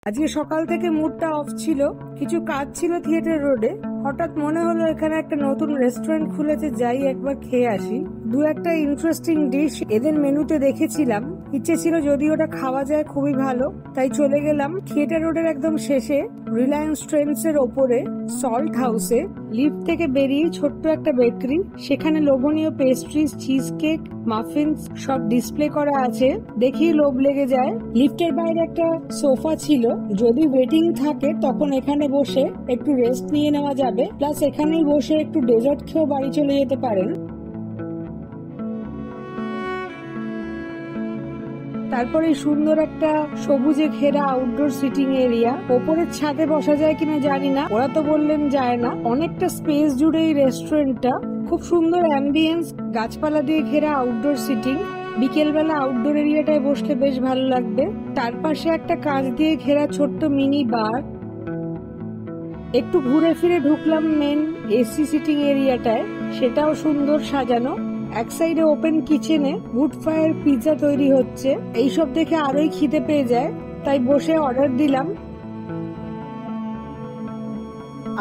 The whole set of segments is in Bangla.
আজকে সকাল থেকে মুডটা অফ ছিল, কিছু কাজ ছিল থিয়েটার রোডে। হঠাৎ মনে হলো এখানে একটা নতুন রেস্টুরেন্ট খুলেছে, যাই একবার খেয়ে আসি। দু একটা ইন্টারেস্টিং ডিশ এদের মেনুতে দেখেছিলাম, ইচ্ছে ছিল যদি ওটা খাওয়া যায় খুবই ভালো, তাই চলে গেলাম থিয়েটার রোডের একদম শেষে রিলায়েন্স ট্রেন্ডস এর ওপরে সল্ট হাউসে। লিফট থেকে বেরিয়ে ছোট্ট একটা বেকারি, সেখানে লোভনীয় পেস্ট্রিজ, চিজ কেক, মাফিনস সব ডিসপ্লে করা আছে। দেখেই লোভ লেগে যায়। লিফটের বাইরে একটা সোফা ছিল, যদি ওয়েটিং থাকে তখন এখানে বসে একটু রেস্ট নিয়ে নেওয়া যাবে, প্লাস এখানেই বসে একটু ডেজার্ট খেয়েও বাড়ি চলে যেতে পারেন। তারপরে সুন্দর একটা সবুজে ঘেরা আউটডোর সিটিং এরিয়া। ওপরের ছাদে বসা যায় কিনা জানি না, ওরা তো বললেন যায় না। অনেকটা স্পেস জুড়ে এই রেস্টুরেন্টটা, খুব সুন্দর অ্যাম্বিয়েন্স, গাছপালা দিয়ে ঘেরা আউটডোর সিটিং। বিকেলবেলা আউটডোর এরিয়াটায় বসলে বেশ ভালো লাগবে। তার পাশে একটা কাঁচ দিয়ে ঘেরা ছোট্ট মিনি বার। একটু ঘুরে ফিরে ঢুকলাম মেন এসি সিটিং এরিয়াটায়, সেটাও সুন্দর সাজানো। এক সাইডে ওপেন কিচেনে উড ফায়ার পিৎজা তৈরি হচ্ছে। এইসব দেখে আরোই খিদে পেয়ে যায়, তাই বসে অর্ডার দিলাম।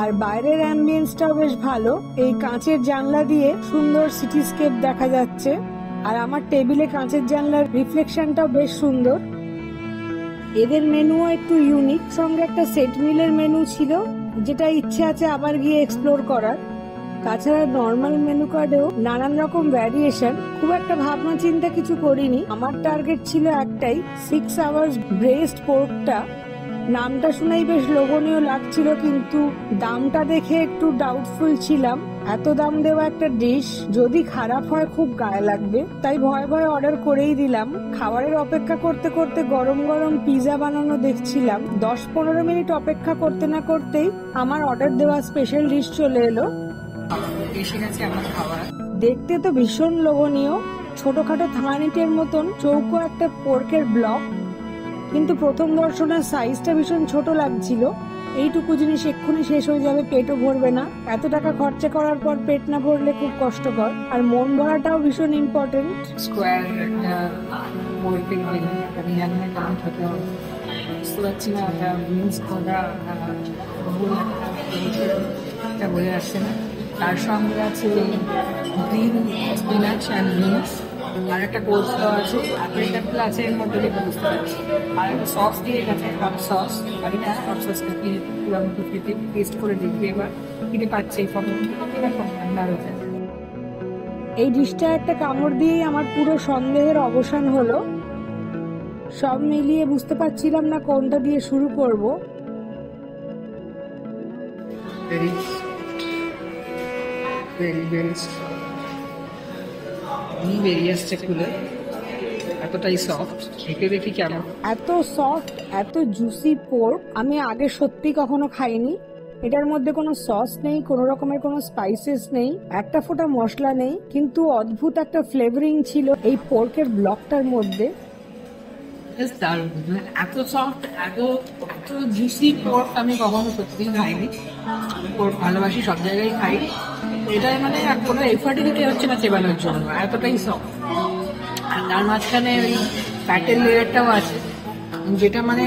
আর বাইরের অ্যাম্বিয়েন্সটাও বেশ ভালো, এই কাঁচের জানলা দিয়ে সুন্দর সিটিস্কেপ দেখা যাচ্ছে। আর আমার টেবিলে কাঁচের জানলার রিফ্লেকশনটাও বেশ সুন্দর। এদের মেনুও একটু ইউনিক, সঙ্গে একটা সেট মিলের মেনু ছিল, যেটা ইচ্ছে আছে আবার গিয়ে এক্সপ্লোর করার। তাছাড়া নর্মাল মেনু কার্ডেও নানান রকম ভ্যারিয়েশন। খুব একটা ভাবনা চিন্তা কিছু করিনি, আমার টার্গেট ছিল একটাই, 6 আওয়ার্স ব্রেস্ট পোর্কটা। নামটা শুনেই বেশ লোভনীয় লাগছিল, কিন্তু দামটা দেখে একটু ডাউটফুল ছিলাম। এত দাম দেওয়া একটা ডিশ যদি খারাপ হয় খুব গায়ে লাগবে, তাই ভয়ে ভয়ে অর্ডার করেই দিলাম। খাবারের অপেক্ষা করতে করতে গরম গরম পিৎজা বানানো দেখছিলাম। 10-15 মিনিট অপেক্ষা করতে না করতেই আমার অর্ডার দেওয়া স্পেশাল ডিশ চলে এলো। দেখতে তো ভীষণ লোভনীয়, ছোটখাটো থানিটের মতন চৌকো একটা পোর্কের ব্লক, কিন্তু প্রথম দর্শনের সাইজটা ভীষণ ছোট লাগছিল। এইটুকু জিনিস এক্ষুনি শেষ হয়ে যাবে, পেটও ভরবে না। এত টাকা খরচা করার পর পেট না ভরলে খুব কষ্টকর। আর মন ভরাটাও ভীষণ ইম্পর্টেন্ট। স্কোয়ার একটা পোর্কের আমি জানি না কেমন খেতে হবে, বুঝতে পারছি না। এটা বলে আসছে না। তার সঙ্গে আছে গ্রিন স্পিনাচ অ্যান্ড বিনস, আর একটা কোলস্লো আছে, অ্যাপেল আছে এর মধ্যে দেখে বুঝতে পারছি। আর একটা সস দিয়ে গেছে, হট সস। আমি না হট সসটা কি খেতে টেস্ট করে দেখবি এবার, কিনে পাচ্ছে এই ফটো ঠান্ডা হয়েছে। এই ডিশটা একটা কামড় দিয়েই আমার পুরো সন্দেহের অবসান হলো। সব মিলিয়ে বুঝতে পারছিলাম না কোনটা দিয়ে শুরু করব। এতটাই সফট, খেতে দেখি কেমন। এত সফট, এত জুসি পোর্ক আমি আগে সত্যি কখনো খাইনি। এটার মধ্যে কোনো সস নেই, কোনো রকমের কোনো স্পাইসেস নেই, একটা ফোঁটা মশলা নেই, কিন্তু অদ্ভুত একটা ফ্লেভারিং ছিল এই পোর্কের ব্লকটার মধ্যে। এত সফট, এত জুসি পোর্ক আমি কখনো সত্যিই খাইনি। পোর্ক ভালোবাসি, সব জায়গায় খাই। এটাই মানে কোনো এফার্টই দিতে হচ্ছে না চেবানোর জন্য, এতটাই সফট। আর তার মাঝখানে ওই ফ্যাটের লেয়ারটাও আছে, যেটা মানে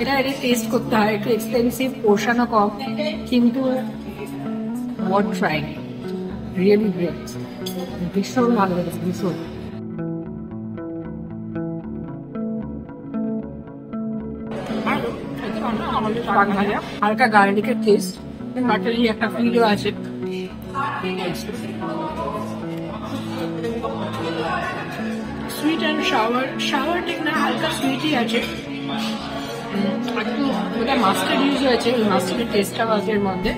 এটা টেস্ট করতে হয়। একটু এক্সপেন্সিভ, পোর্শনও কম, কিন্তু ওয়ার্থ ট্রাইং, রিয়েলি গ্রেট। ভীষণ ভালো লেগেছে, ভীষণ। হালকা গার্লিকের টেস্ট, বাটারি একটা ফিলও আছে। সুইট অ্যান্ড শাওয়ার ঠিক না, হালকা সুইটই আছে। একটু ওটা মাস্টার্ড ইউজ হয়েছে, ওই মাস্টার্ডের টেস্টটাও আছে এর মধ্যে।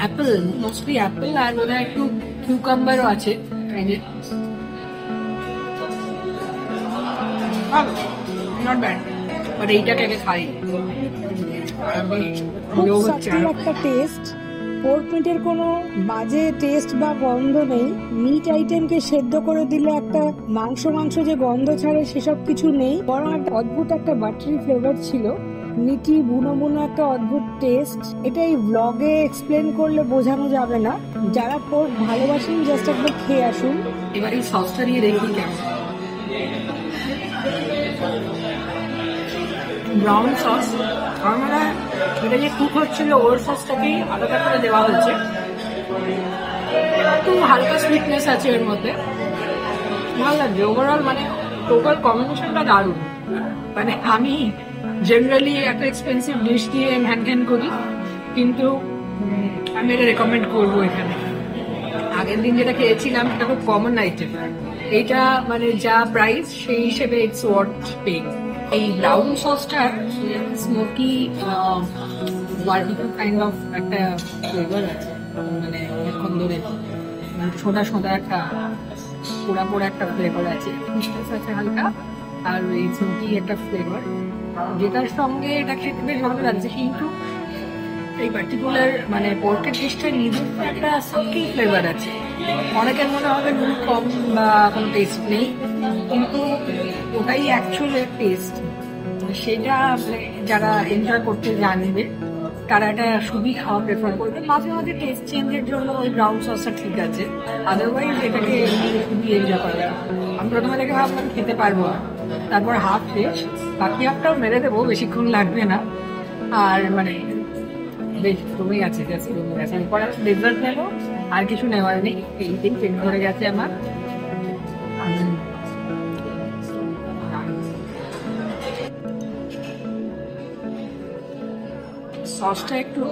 অ্যাপেল, মোস্টলি অ্যাপেল, আর বোধহয় একটু কিউকাম্বারও আছে। ভালো, নট ব্যাড, বাট এইটাকে আগে খাই। একটা টেস্ট, পোর্ক মিটের কোনো বাজে টেস্ট বা গন্ধ নেই। মিট আইটেমকে সেদ্ধ করে দিলে একটা মাংস যে গন্ধ ছাড়ে সেসব কিছু নেই, বরং একটা অদ্ভুত একটা বাটারি ফ্লেভার ছিল। মিটি বুনো একটা অদ্ভুত টেস্ট। এটা এই ব্লগে এক্সপ্লেন করলে বোঝানো যাবে না। যারা পোর্ক ভালোবাসেন জাস্ট একবার খেয়ে আসুন। এবার এই সসটা নিয়ে দেখুন কেমন। ব্রাউন সস, আমার মনে হয় এটা যে কুক হচ্ছিল ওর সসটাকেই আলাদা করে দেওয়া হয়েছে। একটু হালকা সুইটনেস আছে এর মধ্যে, ভালো লাগছে ওভারঅল। মানে টোটাল কম্বিনেশনটা দারুণ। মানে আমি জেনারেলি একটা এক্সপেন্সিভ ডিশ দিয়ে হ্যান করি, কিন্তু আমি এটা রেকমেন্ড করবো এখানে। আগের দিন যেটা খেয়েছিলাম সেটা খুব কমন আইটেম, এইটা মানে যা প্রাইস সেই হিসেবে ইটস ওয়ার্থ পেইং। এই ব্রাউন সসটা স্মোকি বারবিকিউ কাইন্ড অফ একটা ফ্লেভার আছে, মানে অনেকক্ষণ ধরে সোদা সোদা একটা পোড়া পোড়া একটা ফ্লেভার আছে, মিষ্টি আছে হালকা, আর এই স্মোকি একটা ফ্লেভার, যেটার সঙ্গে এটা খেতে বেশ ভালো লাগছে। কিন্তু এই পার্টিকুলার মানে পোর্কের ডিশটা নিজস্ব একটা সাকি ফ্লেভার আছে। অনেকের মনে হবে নুন কম বা কোনো টেস্ট নেই, কিন্তু ওটাই অ্যাকচুয়াল টেস্ট। সেটা যারা এনজয় করতে জানবে তারা এটা খুবই খাওয়া প্রেফার করবে। মাঝে মাঝে টেস্ট চেঞ্জের জন্য ওই ব্রাউন সসটা ঠিক আছে, আদারওয়াইজ এটাকে খুবই এনজয় করা যায়। আমি প্রথমে দেখে ভাবলাম খেতে পারবো না, তারপর হাফ শেষ, বাকি হাফটাও মেরে দেবো, বেশিক্ষণ লাগবে না। আর মানে বেশ কমে গেছে, জাস্ট কমে গেছে। এরপর ডেজার্ট নেবো, আর কিছু নেওয়ার নেই, এই দিন পেট ধরে গেছে আমার। সসটা একটু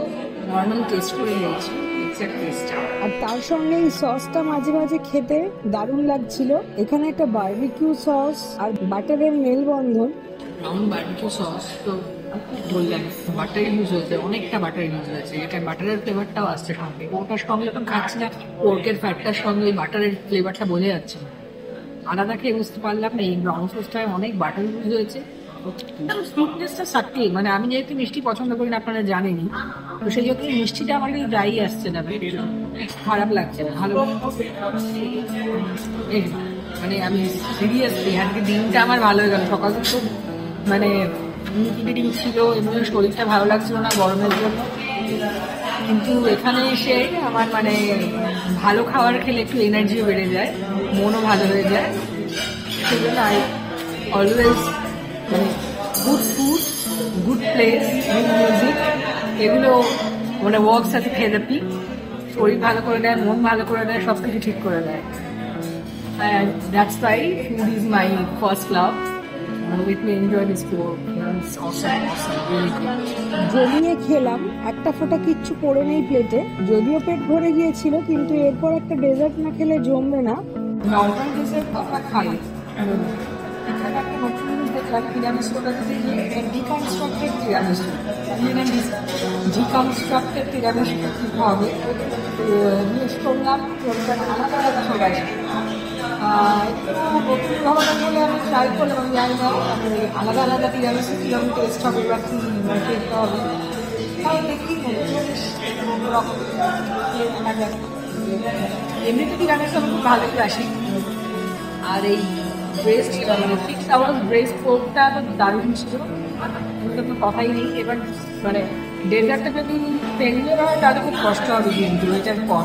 নর্মাল টেস্ট করে নিয়েছি, এক্সাক্ট টেস্টটা। আর তার সঙ্গে এই সসটা মাঝে মাঝে খেতে দারুণ লাগছিল। এখানে একটা বারবিকিউ সস আর বাটারের মেলবন্ধন। ব্রাউন বারবিকিউ সস তো বললাম বাটার ইউজ হয়েছে, অনেকটা বাটার ইউজ হয়েছে, এটা বাটারের ফ্লেভারটাও আসছে সঙ্গে। ওটার সঙ্গে যখন খাচ্ছি না, পোর্কের ফ্যাটটার সঙ্গে ওই বাটারের ফ্লেভারটা বোঝা যাচ্ছে না। আলাদা খেয়ে বুঝতে পারলাম না এই ব্রাউন সসটায় অনেক বাটার ইউজ হয়েছে। সুইটনেসটা সাথে, মানে আমি যেহেতু মিষ্টি পছন্দ করি না, আপনারা জানেনই, তো সেই জন্য মিষ্টিটা আমার কিন্তু ড্রাই আসছে না, খারাপ লাগছে না, ভালো। মানে আমি সিরিয়াসলি আজকে দিনটা আমার ভালো হয়ে গেল। সকাল থেকে মানে মিটিং ছিল এবং শরীরটা ভালো লাগছিল না গরমের জন্য, কিন্তু এখানে এসে আমার মানে ভালো খাবার খেলে একটু এনার্জিও বেড়ে যায়, মনও ভালো হয়ে যায়। সেই জন্য আই অলওয়েজ মানে good food, good place, good music, এগুলো মানে ওয়ার্কস সাথে থেরাপি, শরীর ভালো করে দেয়, মন ভালো করে দেয়, সব কিছু ঠিক করে দেয়। And that's why food is my first love. Let me enjoy this food. It's awesome, awesome, really good. জমিয়ে খেলাম, একটা ফোঁটা কিচ্ছু পড়ে নেই প্লেটে। যদিও পেট ভরে গিয়েছিল, কিন্তু এরপর একটা ডেজার্ট না খেলে জমবে না। নর্মাল ডেজার্ট তো আমরা খাই, এখানে একটা নতুন জিনিস দেখলাম, তিরামিসুটা ডিকনস্ট্রাক্টেড তিরামিসু। ডিকনস্ট্রাক্টেড তিরামিসুটা কী হবে জিজ্ঞেস করলাম, আলাদা আলাদা সবাই নতুন ধরনের বলে আমি ট্রাই করলাম। আমি জানি না আলাদা আলাদা তিরামিসু কীরকম টেস্ট হবে বা কী টেস্ট হবে, তাই দেখি এমনিতে তিরামিসু আমি খুব ভালোই বাসি। আর এই ব্রেস্ট মানে 6 hours ব্রেস্ট পোর্কটা তো দারুণ ছিল, ওটা তো কথাই নেই। এবার মানে ডেজার্টটা যদি ফেলিওর হয় তাহলে খুব কষ্ট হবে, কিন্তু এটার পর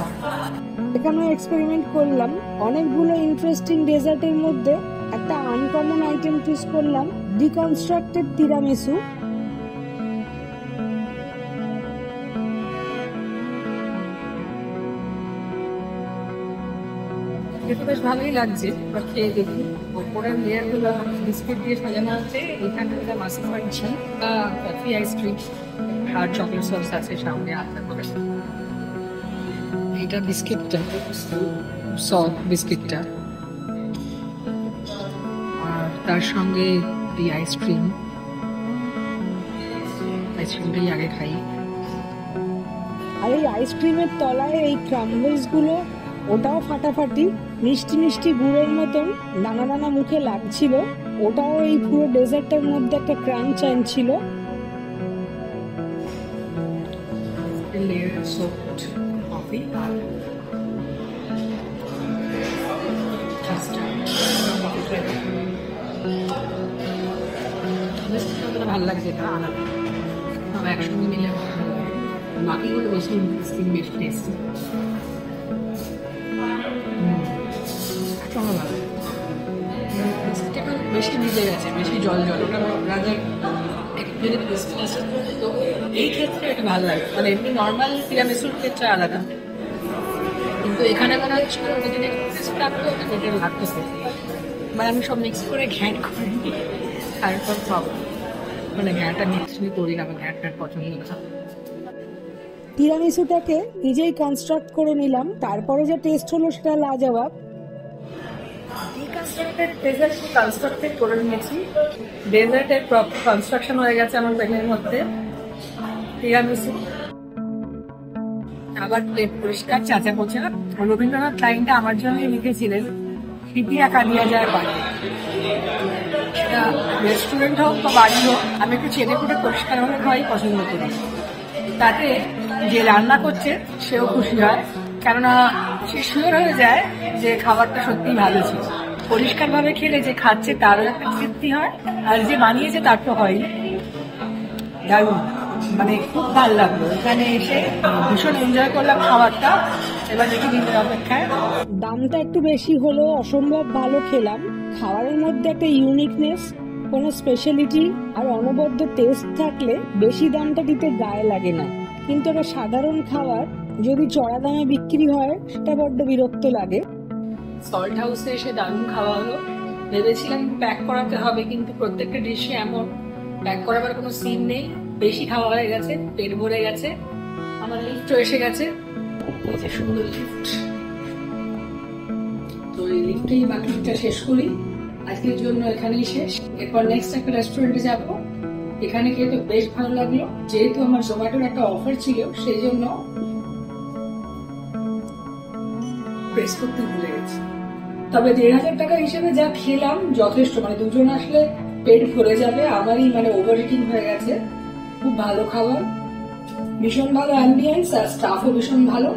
এখানে এক্সপেরিমেন্ট করলাম অনেকগুলো ইন্টারেস্টিং ডেজার্টের মধ্যে একটা আনকমন আইটেম চুজ করলাম, ডিকনস্ট্রাক্টেড তিরামিসু। খেতে বেশ ভালোই লাগছে, এবার খেয়ে দেখি। ওপরের লেয়ারগুলো বিস্কিট দিয়ে সাজানো আছে, এখানে একটা মাসিফার ঘি, কফি আইসক্রিম আর চকলেট সস আছে সামনে আলাদা করে। এটা বিস্কিটটা, সফট বিস্কিটটা, আর তার সঙ্গে এই আইসক্রিমটাই আগে খাই। আর এই আইসক্রিমের তলায় এই ক্রাম্বলস গুলো, ওটাও ফাটাফাটি, মিষ্টি মিষ্টি গুড়ের মতন দানা দানা মুখে লাগছিল। ওটাও এই পুরো ডেজার্টের মধ্যে একটা ক্রাঞ্চ আনছিল। লেয়ার সফট কফি আর ভালো লাগছে, এটা আলাদা সব একসঙ্গে মিলে বাকিগুলো বেশি ইন্টারেস্টিং, বেশি টেস্টি। বেশি ভিজে গেছে, বেশি জল জল, ওটা রাজার যদি বিজনেস তো এই ক্ষেত্রে এটা ভালো লাগে, মানে এমনি নর্মাল তিরামিসুর ক্ষেত্রে আলাদা, কিন্তু এখানে মনে হচ্ছে যদি থাকতো এটা লাগতেছে, মানে আমি সব মিক্স করে ঘ্যাট করি তারপর সব, মানে ঘ্যাটটা মিক্স করি না, আমার ঘ্যাটটা পছন্দ না। তিরামিসুটাকে নিজেই কনস্ট্রাক্ট করে নিলাম, তারপরে যে টেস্ট হলো সেটা লাজবাব। কনস্ট্রাক্টেড করে নিয়েছি, ডেজার্টের প্রপার কনস্ট্রাকশন হয়ে গেছে আমার প্লেটের মধ্যে। তিরামিসু আবার প্লেট পরিষ্কার, চাচা পোছা। রবীন্দ্রনাথ লাইনটা আমার জন্যই লিখেছিলেন, স্মৃতি আঁকা দিয়া যায় বাড়ি। সেটা রেস্টুরেন্ট হোক বা বাড়ি হোক, আমি একটু ছেলে করে পরিষ্কার হলে খাওয়াই পছন্দ করি। তাতে যে রান্না করছে সেও খুশি হয়, কেননা সে শিওর হয়ে যায় যে খাবারটা সত্যিই ভালো ছিল। পরিষ্কার ভাবে খেলে যে খাচ্ছে তারও একটা তৃপ্তি হয়, আর যে বানিয়েছে তার তো হয়। দারুণ, মানে খুব ভালো লাগলো এখানে এসে, ভীষণ এনজয় করলাম খাবারটা। এবার দেখি দিনের অপেক্ষায়। দামটা একটু বেশি হলেও অসম্ভব ভালো খেলাম। খাবারের মধ্যে একটা ইউনিকনেস, কোনো স্পেশালিটি আর অনবদ্য টেস্ট থাকলে বেশি দামটা দিতে গায়ে লাগে না। কিন্তু একটা সাধারণ খাবার যদি চড়া দামে বিক্রি হয় সেটা বড্ড বিরক্ত লাগে। সল্ট হাউসে এসে দারুণ খাওয়া হলো। ভেবেছিলাম প্যাক করাতে হবে, কিন্তু প্রত্যেকটা ডিশে এমন প্যাক করাবার কোনো সিন নেই। বেশি খাওয়া হয়ে গেছে, পেট ভরে গেছে। আমার লিফটও এসে গেছে, এই যে সুন্দর লিফট। তো এই লিফটেই বাকিটা শেষ করি, আজকের জন্য এখানেই শেষ। এরপর নেক্সট একটা রেস্টুরেন্টে যাব, এখানে খেয়ে তো বেশ ভালো লাগলো। যেহেতু আমার জোম্যাটোর একটা অফার ছিল, সেই জন্য প্রেস করতে ভুলে গেছি। তবে 1,500 টাকা হিসেবে যা খেলাম যথেষ্ট, মানে দুজন আসলে পেট ভরে যাবে। আমারই মানে ওভার ইটিং হয়ে গেছে। খুব ভালো খাবার, ভীষণ ভালো অ্যাম্বিয়েন্স, আর স্টাফও ভীষণ ভালো।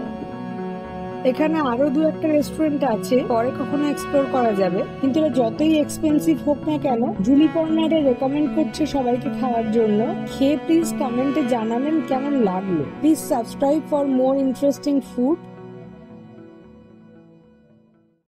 এখানে আরো দু একটা রেস্টুরেন্ট আছে, পরে কখনো এক্সপ্লোর করা যাবে। কিন্তু এটা যতই এক্সপেন্সিভ হোক না কেন, জুলি কর্নারে রেকমেন্ড করছে সবাইকে খাওয়ার জন্য। খেয়ে প্লিজ কমেন্টে জানাবেন কেমন লাগলো। Please subscribe for more interesting food.